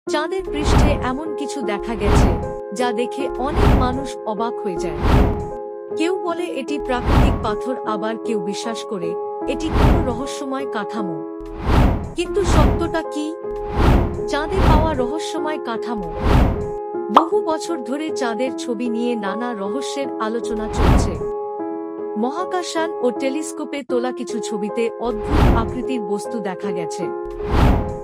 চাঁদের পৃষ্ঠে এমন কিছু দেখা গেছে যা দেখে অনেক মানুষ অবাক হয়ে যায়। কেউ বলে এটি প্রাকৃতিক পাথর, আবার কেউ বিশ্বাস করে এটি কোনো রহস্যময় কাঠামো। কিন্তু সত্যটা কি? চাঁদে পাওয়া রহস্যময় কাঠামো। বহু বছর ধরে চাঁদের ছবি নিয়ে নানা রহস্যের আলোচনা চলছে। মহাকাশযান ও টেলিস্কোপে তোলা কিছু ছবিতে অদ্ভুত আকৃতির বস্তু দেখা গেছে।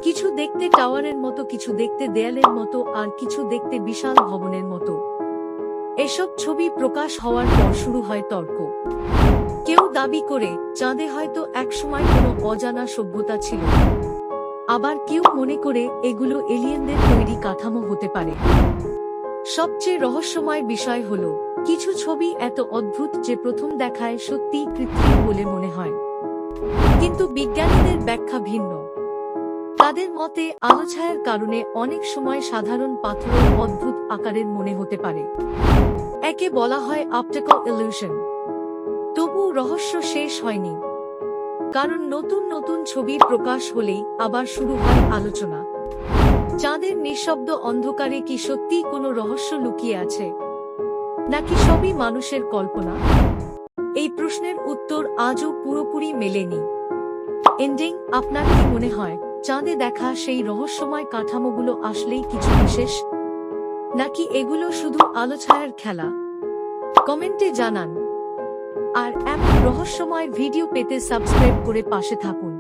কিছু দেখতে টাওয়ারের মতো, কিছু দেখতে দেয়ালের মতো, আর কিছু দেখতে বিশাল ভবনের মতো। এসব ছবি প্রকাশ হওয়ার পর শুরু হয় তর্ক। কেউ দাবি করে চাঁদে হয়তো একসময় কোনো অজানা সভ্যতা ছিল, আবার কেউ মনে করে এগুলো এলিয়েনদের তৈরি কাঠামো হতে পারে। সবচেয়ে রহস্যময় বিষয় হলো, কিছু ছবি এত অদ্ভুত যে প্রথম দেখায় সত্যিই কৃত্রিম বলে মনে হয়, কিন্তু বিজ্ঞানীদের ব্যাখ্যা ভিন্ন। তাদের মতে আলোছায়ার কারণে অনেক সময় সাধারণ পাথরও অদ্ভুত আকারের মনে হতে পারে। একে বলা হয় অপটিক্যাল ইলিউশন। তবু রহস্য শেষ হয়নি, কারণ নতুন নতুন ছবি প্রকাশ হলেই আবার শুরু হয় আলোচনা। চাঁদের নিঃশব্দ অন্ধকারে কি সত্যিই কোনো রহস্য লুকিয়ে আছে, নাকি সবই মানুষের কল্পনা? এই প্রশ্নের উত্তর আজও পুরোপুরি মেলেনি। এন্ডিং, আপনার কি মনে হয় চাঁদে দেখা সেই রহস্যময় কাঠামোগুলো আসলেই কিছু বিশেষ, নাকি এগুলো শুধু আলোছায়ার খেলা? কমেন্টে জানান। আর এমন রহস্যময় ভিডিও পেতে সাবস্ক্রাইব করে পাশে থাকুন।